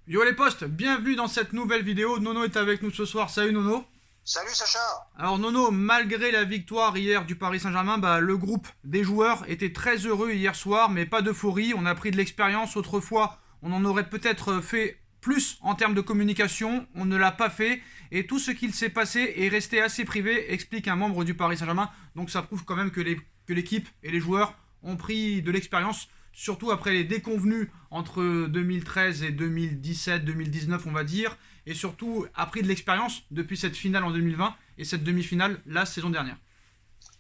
Yo les potes, bienvenue dans cette nouvelle vidéo. Nono est avec nous ce soir. Salut Nono. Salut Sacha. Alors Nono, malgré la victoire hier du Paris Saint-Germain, le groupe des joueurs était très heureux hier soir, mais pas d'euphorie. On a pris de l'expérience. Autrefois, on en aurait peut-être fait plus en termes de communication. On ne l'a pas fait. Et tout ce qu'il s'est passé est resté assez privé, explique un membre du Paris Saint-Germain. Donc ça prouve quand même que l'équipe et les joueurs ont pris de l'expérience, surtout après les déconvenus entre 2013 et 2017-2019 on va dire, et surtout a pris de l'expérience depuis cette finale en 2020 et cette demi-finale la saison dernière.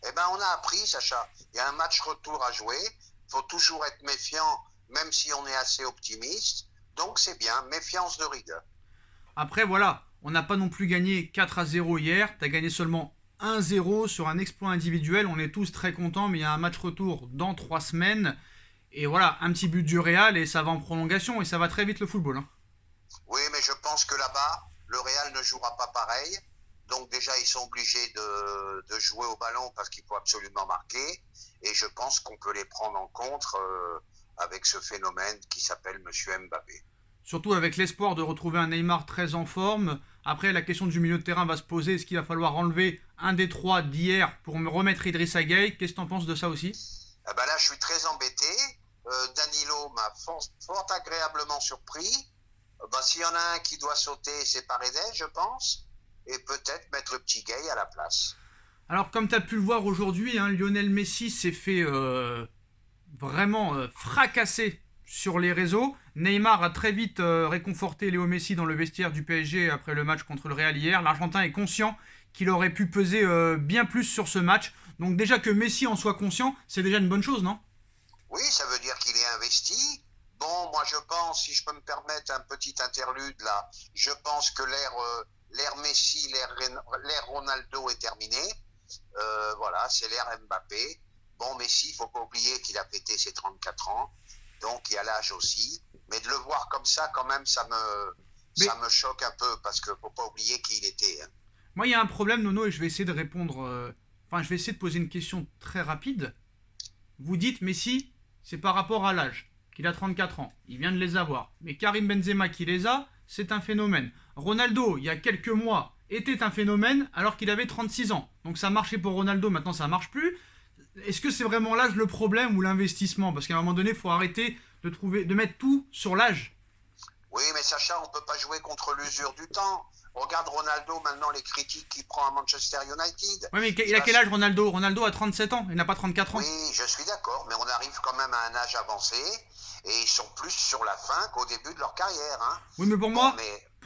Eh ben on a appris Sacha, il y a un match retour à jouer, il faut toujours être méfiant même si on est assez optimiste, donc c'est bien, méfiance de rigueur. Après voilà, on n'a pas non plus gagné 4-0 hier, tu as gagné seulement 1-0 sur un exploit individuel, on est tous très contents, mais il y a un match retour dans 3 semaines. Et voilà, un petit but du Real et ça va en prolongation et ça va très vite le football. Oui, mais je pense que là-bas, le Real ne jouera pas pareil. Donc déjà, ils sont obligés de jouer au ballon parce qu'il faut absolument marquer. Et je pense qu'on peut les prendre en compte avec ce phénomène qui s'appelle Monsieur Mbappé. Surtout avec l'espoir de retrouver un Neymar très en forme. Après, la question du milieu de terrain va se poser. Est-ce qu'il va falloir enlever un des trois d'hier pour me remettre Idrissa Gueye? Qu'est-ce que tu en penses de ça aussi? Là, je suis très embêté. Danilo m'a fort agréablement surpris. S'il y en a un qui doit sauter, c'est Paredes, je pense. Et peut-être mettre le petit Gueye à la place. Alors, comme tu as pu le voir aujourd'hui, Lionel Messi s'est fait vraiment fracasser sur les réseaux. Neymar a très vite réconforté Léo Messi dans le vestiaire du PSG après le match contre le Real hier. L'Argentin est conscient qu'il aurait pu peser bien plus sur ce match. Donc déjà que Messi en soit conscient, c'est déjà une bonne chose, non? Oui, ça veut dire qu'il est investi. Bon, moi je pense, si je peux me permettre un petit interlude là, je pense que l'ère Messi, l'ère Ronaldo est terminée. Voilà, c'est l'ère Mbappé. Bon, Messi, il faut pas oublier qu'il a fêté ses 34 ans, donc il y a l'âge aussi. Mais de le voir comme ça, quand même, ça me choque un peu parce que faut pas oublier qui il était. Hein. Moi, il y a un problème, Nono, et je vais essayer de répondre. Je vais essayer de poser une question très rapide. Vous dites Messi, c'est par rapport à l'âge, qu'il a 34 ans. Il vient de les avoir. Mais Karim Benzema qui les a, c'est un phénomène. Ronaldo, il y a quelques mois, était un phénomène alors qu'il avait 36 ans. Donc ça marchait pour Ronaldo, maintenant ça marche plus. Est-ce que c'est vraiment l'âge le problème ou l'investissement? Parce qu'à un moment donné, il faut arrêter de mettre tout sur l'âge. Oui, mais Sacha, on peut pas jouer contre l'usure du temps. Regarde Ronaldo, maintenant, les critiques qu'il prend à Manchester United. Oui, mais il a quel âge Ronaldo? Ronaldo a 37 ans, il n'a pas 34 ans. Oui, je suis d'accord, mais on arrive quand même à un âge avancé et ils sont plus sur la fin qu'au début de leur carrière. Hein. Oui, mais pour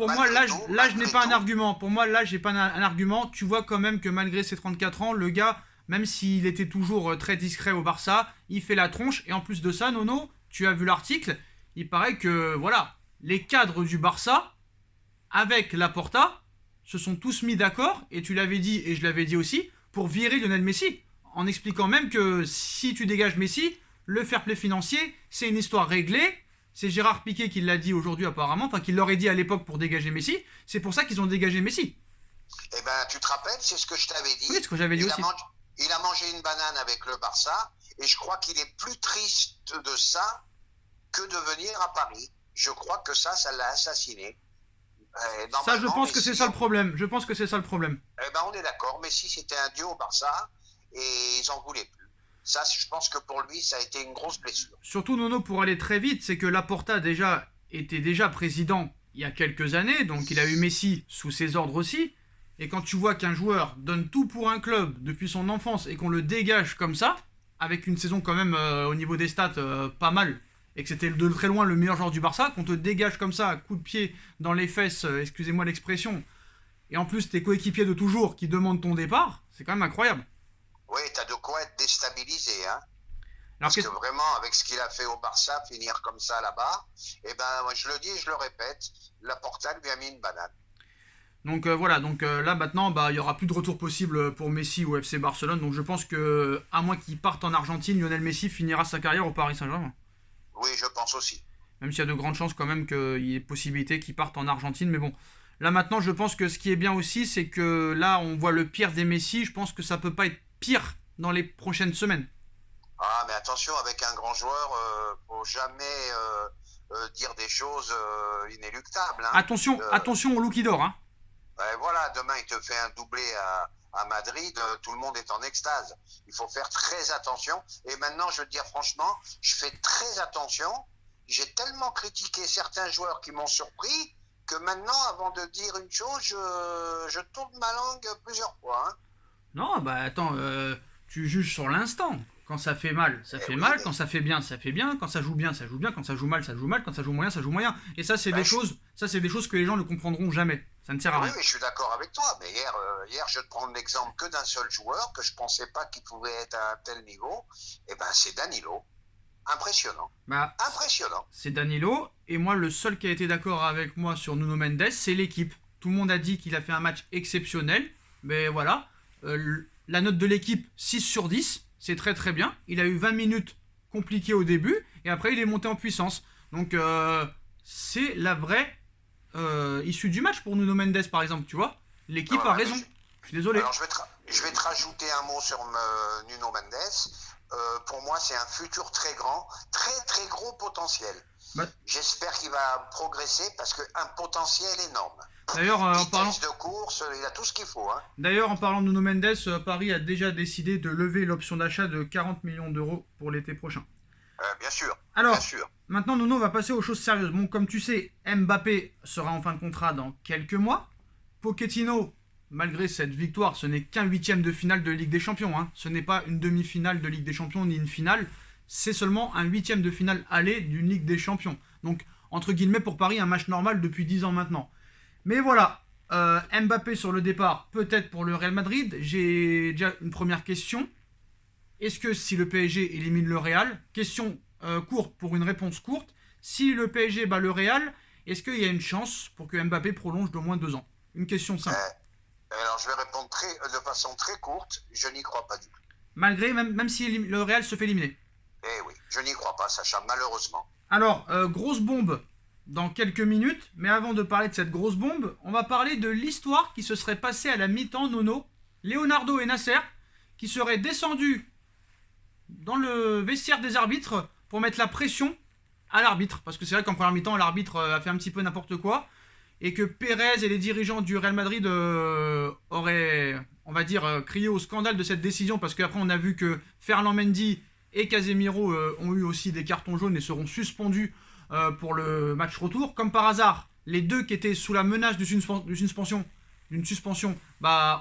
moi, l'âge n'est pas un argument. Pour moi, l'âge n'est pas un argument. Tu vois quand même que malgré ses 34 ans, le gars, même s'il était toujours très discret au Barça, il fait la tronche. Et en plus de ça, Nono, tu as vu l'article, il paraît que, voilà, les cadres du Barça, avec Laporta, se sont tous mis d'accord, et tu l'avais dit, et je l'avais dit aussi, pour virer Lionel Messi. En expliquant même que si tu dégages Messi, le fair play financier, c'est une histoire réglée. C'est Gérard Piqué qui l'a dit aujourd'hui apparemment, enfin qu'il l'aurait dit à l'époque pour dégager Messi. C'est pour ça qu'ils ont dégagé Messi. Eh ben, tu te rappelles, c'est ce que je t'avais dit. Oui, c'est ce que j'avais dit aussi. Il a mangé une banane avec le Barça, et je crois qu'il est plus triste de ça que de venir à Paris. Je crois que ça l'a assassiné. Ça, je pense Messi, que c'est ça le problème. Je pense que c'est ça le problème. Eh ben, on est d'accord. Messi, c'était un dieu au Barça, et ils en voulaient plus. Ça, je pense que pour lui, ça a été une grosse blessure. Surtout, Nono, pour aller très vite, c'est que Laporta était déjà président il y a quelques années, donc il a eu Messi sous ses ordres aussi. Et quand tu vois qu'un joueur donne tout pour un club depuis son enfance et qu'on le dégage comme ça, avec une saison quand même au niveau des stats pas mal, et que c'était de très loin le meilleur joueur du Barça, qu'on te dégage comme ça, coup de pied dans les fesses, excusez-moi l'expression, et en plus tes coéquipiers de toujours qui demandent ton départ, c'est quand même incroyable. Oui, t'as de quoi être déstabilisé, hein. Alors, Parce que vraiment, avec ce qu'il a fait au Barça, finir comme ça là-bas, eh ben, moi, je le dis et je le répète, Laporta lui a mis une banane. donc voilà, là maintenant, il y aura plus de retour possible pour Messi au FC Barcelone. Donc je pense que, à moins qu'il parte en Argentine, Lionel Messi finira sa carrière au Paris Saint-Germain. Oui, je pense aussi. Même s'il y a de grandes chances quand même qu'il y ait possibilité qu'il parte en Argentine. Mais bon, là maintenant, je pense que ce qui est bien aussi, c'est que là, on voit le pire des Messi. Je pense que ça peut pas être pire dans les prochaines semaines. Ah, mais attention, avec un grand joueur, faut jamais dire des choses inéluctables. Hein. Attention au loup qui dort. Hein. Voilà, demain il te fait un doublé à Madrid, tout le monde est en extase. Il faut faire très attention. Et maintenant, je veux te dire franchement, je fais très attention. J'ai tellement critiqué certains joueurs qui m'ont surpris que maintenant, avant de dire une chose, je tourne ma langue plusieurs fois. Hein. Non, bah attends, tu juges sur l'instant. Quand ça fait mal, ça fait mal. Quand ça fait bien, ça fait bien. Quand ça joue bien, ça joue bien. Quand ça joue mal, ça joue mal. Quand ça joue moyen, ça joue moyen. Et ça, c'est des choses que les gens ne comprendront jamais. Ça ne sert à rien. Oui, mais je suis d'accord avec toi. Mais hier, je te prends l'exemple que d'un seul joueur que je pensais pas qu'il pouvait être à un tel niveau. Et ben, c'est Danilo. Impressionnant. Bah, impressionnant. C'est Danilo. Et moi, le seul qui a été d'accord avec moi sur Nuno Mendes, c'est l'équipe. Tout le monde a dit qu'il a fait un match exceptionnel. Mais voilà. La note de l'équipe, 6 sur 10. C'est très très bien. Il a eu 20 minutes compliquées au début. Et après, il est monté en puissance. Donc, c'est la vraie issue du match pour Nuno Mendes, par exemple. Tu vois, l'équipe a raison. Je suis désolé. Alors, je vais te rajouter un mot sur Nuno Mendes. Pour moi, c'est un futur très grand, très très gros potentiel. Bah, J'espère qu'il va progresser parce qu'un potentiel énorme. D'ailleurs, en parlant de course, il a tout ce qu'il faut. Hein. D'ailleurs, en parlant de Nuno Mendes, Paris a déjà décidé de lever l'option d'achat de 40 millions d'euros pour l'été prochain. Bien sûr. Alors, bien sûr. Maintenant, Nuno va passer aux choses sérieuses. Bon, comme tu sais, Mbappé sera en fin de contrat dans quelques mois. Pochettino, malgré cette victoire, ce n'est qu'un huitième de finale de Ligue des Champions. Hein. Ce n'est pas une demi-finale de Ligue des Champions ni une finale. C'est seulement un huitième de finale aller d'une Ligue des Champions. Donc, entre guillemets, pour Paris, un match normal depuis 10 ans maintenant. Mais voilà, Mbappé sur le départ, peut-être pour le Real Madrid. J'ai déjà une première question. Est-ce que si le PSG élimine le Real, question courte pour une réponse courte, si le PSG bat le Real, est-ce qu'il y a une chance pour que Mbappé prolonge d'au moins 2 ans? Une question simple. Alors je vais répondre de façon très courte, je n'y crois pas du tout. Malgré, même si le Real se fait éliminer. Eh oui, je n'y crois pas, Sacha, malheureusement. Alors, grosse bombe dans quelques minutes, mais avant de parler de cette grosse bombe, on va parler de l'histoire qui se serait passée à la mi-temps, Nono. Leonardo et Nasser, qui seraient descendus dans le vestiaire des arbitres pour mettre la pression à l'arbitre. Parce que c'est vrai qu'en première mi-temps, l'arbitre a fait un petit peu n'importe quoi. Et que Pérez et les dirigeants du Real Madrid auraient, on va dire, crié au scandale de cette décision. Parce qu'après, on a vu que Ferland Mendy et Casemiro ont eu aussi des cartons jaunes et seront suspendus pour le match retour. Comme par hasard, les deux qui étaient sous la menace d'une suspension,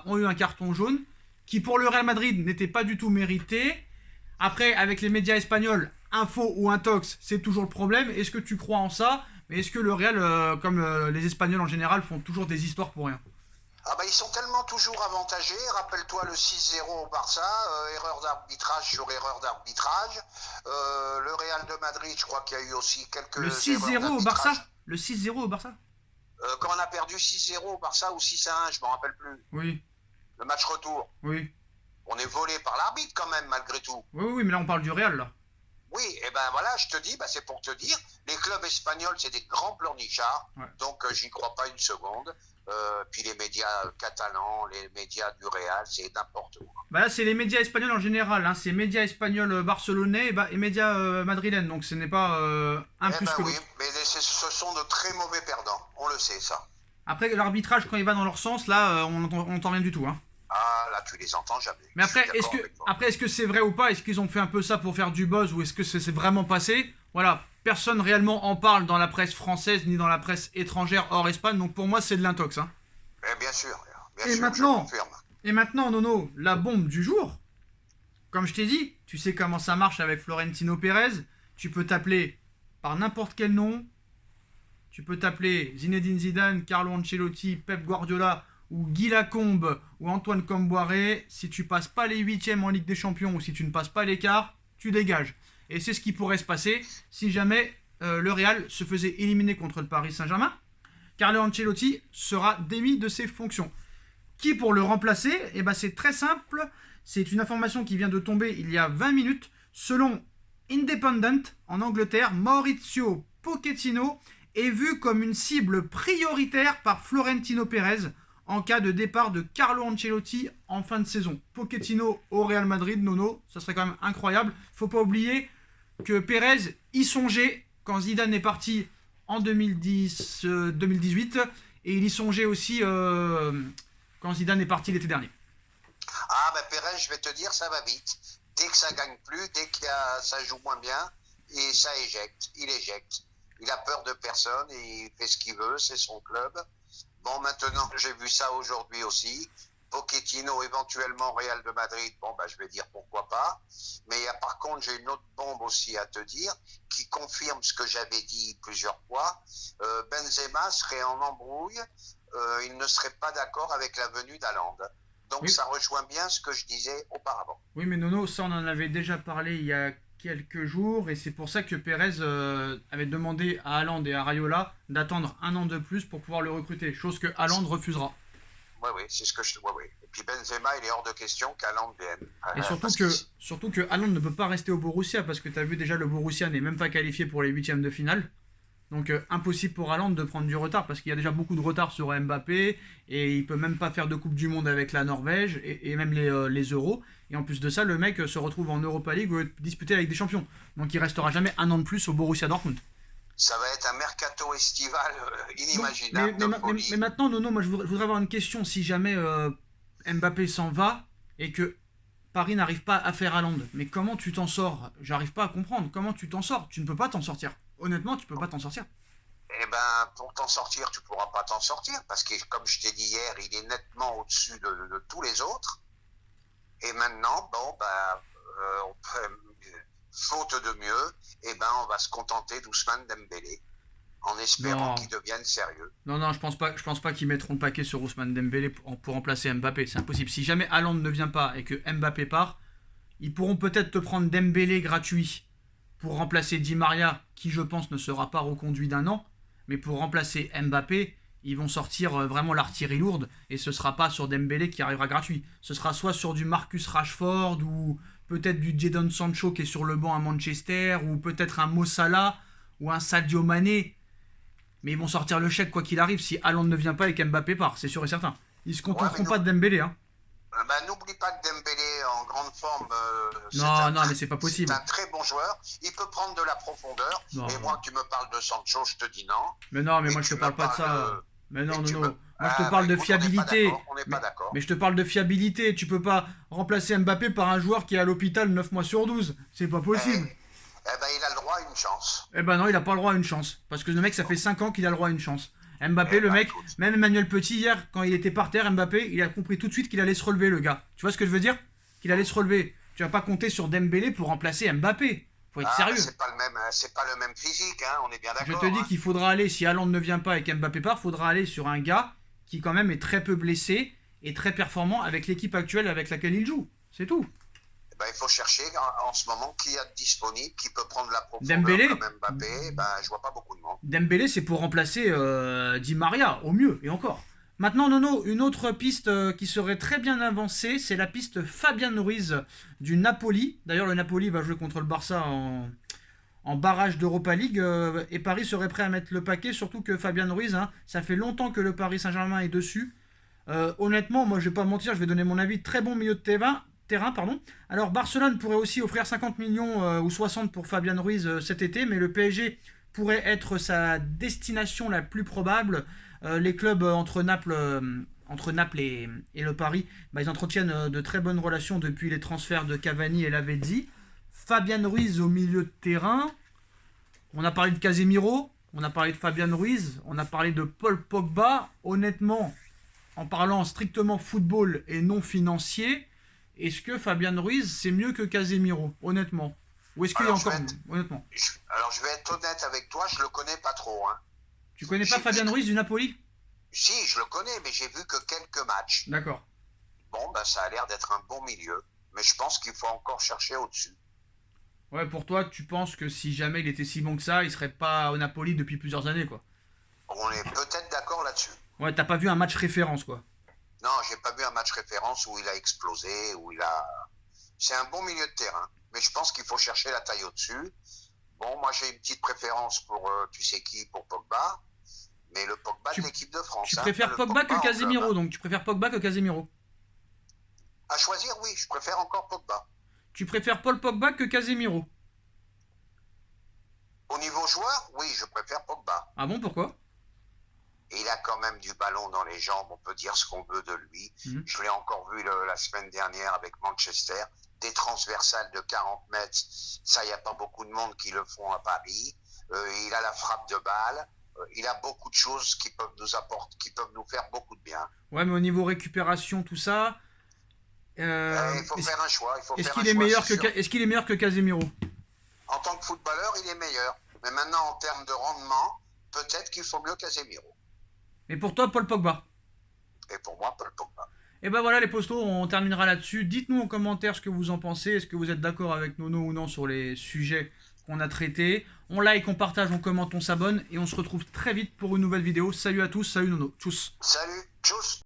ont eu un carton jaune qui pour le Real Madrid n'était pas du tout mérité. Après, avec les médias espagnols, info ou intox, c'est toujours le problème. Est-ce que tu crois en ça? Mais est-ce que le Real, comme les Espagnols en général, font toujours des histoires pour rien? Ah bah ils sont tellement toujours avantagés. Rappelle-toi le 6-0 au Barça, erreur d'arbitrage sur erreur d'arbitrage. Le Real de Madrid, je crois qu'il y a eu aussi quelques Le 6-0 au Barça? Le 6-0 au Barça? Quand on a perdu 6-0 au Barça ou 6-1, je m'en rappelle plus. Oui. Le match retour. Oui. On est volé par l'arbitre quand même, malgré tout. Oui, mais là on parle du Real, là. Oui, et ben voilà, je te dis, c'est pour te dire, les clubs espagnols, c'est des grands pleurnichards, donc j'y crois pas une seconde. Puis les médias catalans, les médias du Real, c'est n'importe quoi. Bah là, c'est les médias espagnols en général, hein. C'est médias espagnols barcelonais et médias madrilènes, donc ce n'est pas un plus que l'autre. Oui, mais ce sont de très mauvais perdants, on le sait ça. Après, l'arbitrage, quand il va dans leur sens, là, on n'entend rien du tout, hein. Ah, là, tu les entends jamais. Mais après, est-ce que c'est vrai ou pas? Est-ce qu'ils ont fait un peu ça pour faire du buzz ou est-ce que c'est vraiment passé? Voilà, personne réellement en parle dans la presse française ni dans la presse étrangère hors Espagne, donc pour moi, c'est de l'intox. Hein. Bien sûr, Et maintenant, Nono, la bombe du jour. Comme je t'ai dit, tu sais comment ça marche avec Florentino Pérez. Tu peux t'appeler par n'importe quel nom. Tu peux t'appeler Zinedine Zidane, Carlo Ancelotti, Pep Guardiola ou Guy Lacombe ou Antoine Comboiré. Si tu passes pas les huitièmes en Ligue des Champions ou si tu ne passes pas l'écart, tu dégages. Et c'est ce qui pourrait se passer si jamais le Real se faisait éliminer contre le Paris Saint-Germain. Carlo Ancelotti sera démis de ses fonctions. Qui pour le remplacer? C'est très simple. C'est une information qui vient de tomber il y a 20 minutes. Selon Independent, en Angleterre, Maurizio Pochettino est vu comme une cible prioritaire par Florentino Pérez en cas de départ de Carlo Ancelotti en fin de saison. Pochettino au Real Madrid, Nono, ça serait quand même incroyable. Faut pas oublier que Pérez y songeait quand Zidane est parti en 2018, et il y songeait aussi quand Zidane est parti l'été dernier. Ah, ben Pérez, je vais te dire, ça va vite. Dès que ça gagne plus, dès que ça joue moins bien, et ça éjecte. Il éjecte. Il a peur de personne et il fait ce qu'il veut, c'est son club. Bon, maintenant, j'ai vu ça aujourd'hui aussi. Pochettino, éventuellement Real de Madrid, bon, ben, je vais dire pourquoi pas. Mais par contre, j'ai une autre bombe aussi à te dire qui confirme ce que j'avais dit plusieurs fois. Benzema serait en embrouille. Il ne serait pas d'accord avec la venue d'Haaland. Donc, Oui. ça rejoint bien ce que je disais auparavant. Oui, mais Nono, ça on en avait déjà parlé il y a quelques jours, et c'est pour ça que Pérez avait demandé à Haaland et à Raiola d'attendre un an de plus pour pouvoir le recruter, chose que Haaland refusera. Oui, oui, c'est ce que je... Oui, oui. Et puis Benzema, il est hors de question qu'Haaland vienne. Et surtout que Haaland ne peut pas rester au Borussia, parce que tu as vu déjà, le Borussia n'est même pas qualifié pour les huitièmes de finale. Donc impossible pour Haaland de prendre du retard, parce qu'il y a déjà beaucoup de retard sur Mbappé, et il peut même pas faire de Coupe du Monde avec la Norvège, et même les Euros. Et en plus de ça, le mec se retrouve en Europa League disputé avec des champions. Donc il restera jamais un an de plus au Borussia Dortmund. Ça va être un mercato estival Bon, inimaginable de folie. mais maintenant, Nono, moi je voudrais avoir une question. Si jamais Mbappé s'en va, et que Paris n'arrive pas à faire Haaland, mais comment tu t'en sors? J'arrive pas à comprendre. Comment tu t'en sors? Tu ne peux pas t'en sortir. Honnêtement, tu peux pas t'en sortir. Eh ben, pour t'en sortir, tu pourras pas t'en sortir parce que, comme je t'ai dit hier, il est nettement au-dessus de tous les autres. Et maintenant, bon, ben, faute de mieux, eh ben, on va se contenter d'Ousmane Dembélé en espérant Non, qu'il devienne sérieux. non, je pense pas qu'ils mettront le paquet sur Ousmane Dembélé pour remplacer Mbappé. C'est impossible. Si jamais Haaland ne vient pas et que Mbappé part, ils pourront peut-être te prendre Dembélé gratuit pour remplacer Di Maria, qui je pense ne sera pas reconduit d'un an. Mais pour remplacer Mbappé, ils vont sortir vraiment l'artillerie lourde, et ce sera pas sur Dembélé qui arrivera gratuit. Ce sera soit sur du Marcus Rashford, ou peut-être du Jadon Sancho qui est sur le banc à Manchester, ou peut-être un Mo Salah ou un Sadio Mané. Mais ils vont sortir le chèque quoi qu'il arrive si Haaland ne vient pas et qu'Mbappé part, c'est sûr et certain. Ils se Ouais, contenteront pas de Dembélé, hein. ben, n'oublie pas que Dembélé en grande forme, Non, mais c'est pas c'est possible. un très bon joueur. Il peut prendre de la profondeur. Non. Et moi, tu me parles de Sancho, je te dis non. Mais non, mais Et moi je te tu parle me pas de parles ça. Mais non, et non, tu non. me... Moi je te Ah, parle bah, de écoute, fiabilité. on n'est pas d'accord. Mais je te parle de fiabilité. Tu peux pas remplacer Mbappé par un joueur qui est à l'hôpital 9 mois sur 12. C'est pas possible. Eh ben, il a le droit à une chance. Eh ben non, il a pas le droit à une chance. Parce que le mec, ça fait 5 ans qu'il a le droit à une chance. Mbappé, Eh le ben, mec, écoute. même Emmanuel Petit hier, quand il était par terre, Mbappé, il a compris tout de suite qu'il allait se relever, le gars. Tu vois ce que je veux dire? Qu'il allait se relever. Tu vas pas compter sur Dembélé pour remplacer Mbappé. Faut être Ah, sérieux. c'est pas le même physique, hein, on est bien Je d'accord. te dis Hein. qu'il faudra aller, si Haaland ne vient pas et qu'Mbappé part, faudra aller sur un gars qui quand même est très peu blessé et très performant avec l'équipe actuelle avec laquelle il joue. C'est tout. Eh ben, il faut chercher en ce moment qui a de disponible, qui peut prendre la profondeur Dembélé, comme Mbappé. Ben, je vois pas beaucoup de monde. Dembélé, c'est pour remplacer Di Maria, au mieux, et encore. Maintenant, Nono, une autre piste qui serait très bien avancée, c'est la piste Fabian Ruiz du Napoli. D'ailleurs, le Napoli va jouer contre le Barça en barrage d'Europa League, et Paris serait prêt à mettre le paquet, surtout que Fabian Ruiz, hein, ça fait longtemps que le Paris Saint-Germain est dessus. Honnêtement, moi je vais pas mentir, je vais donner mon avis, très bon milieu de terrain, pardon. Alors Barcelone pourrait aussi offrir 50 millions ou 60 pour Fabian Ruiz cet été, mais le PSG pourrait être sa destination la plus probable. Les clubs entre Naples et le Paris, bah, ils entretiennent de très bonnes relations depuis les transferts de Cavani et Lavezzi. Fabian Ruiz au milieu de terrain. On a parlé de Casemiro, on a parlé de Fabian Ruiz, on a parlé de Paul Pogba. Honnêtement, en parlant strictement football et non financier, est-ce que Fabian Ruiz c'est mieux que Casemiro, honnêtement? Ou est-ce qu'il y a encore honnêtement? Alors, je vais être honnête avec toi, je le connais pas trop. Hein. Tu connais pas Fabian Ruiz du Napoli? Si, je le connais, mais j'ai vu que quelques matchs. D'accord. Bon, ben, ça a l'air d'être un bon milieu, mais je pense qu'il faut encore chercher au-dessus. Ouais, pour toi, tu penses que si jamais il était si bon que ça, il serait pas au Napoli depuis plusieurs années, quoi. On est peut-être d'accord là-dessus. Ouais, t'as pas vu un match référence, quoi. Non, j'ai pas vu un match référence où il a explosé, où il a... C'est un bon milieu de terrain, mais je pense qu'il faut chercher la taille au-dessus. Bon, moi j'ai une petite préférence pour, tu sais qui, pour Pogba, mais le Pogba de l'équipe de France. Tu hein, préfères le Pogba que en Casemiro, club, hein. donc tu préfères Pogba que Casemiro. À choisir, oui, je préfère encore Pogba. Tu préfères Paul Pogba que Casemiro. Au niveau joueur, oui, je préfère Pogba. Ah bon, pourquoi? Et il a quand même du ballon dans les jambes, on peut dire ce qu'on veut de lui. Je l'ai encore vu la semaine dernière avec Manchester. Des transversales de 40 mètres, ça, il n'y a pas beaucoup de monde qui le font à Paris. Il a la frappe de balle. Il a beaucoup de choses qui peuvent nous apporter, qui peuvent nous faire beaucoup de bien. Ouais, mais au niveau récupération, tout ça... Il faut faire un choix. Est-ce qu'il est meilleur que Casemiro? En tant que footballeur, il est meilleur. Mais maintenant, en termes de rendement, peut-être qu'il faut mieux Casemiro. Et pour toi, Paul Pogba? Et pour moi, Paul Pogba. Et ben voilà les postos, on terminera là-dessus. Dites-nous en commentaire ce que vous en pensez. Est-ce que vous êtes d'accord avec Nono ou non sur les sujets qu'on a traités? On like, on partage, on commente, on s'abonne. Et on se retrouve très vite pour une nouvelle vidéo. Salut à tous, salut Nono. Tchuss. Salut, tchuss.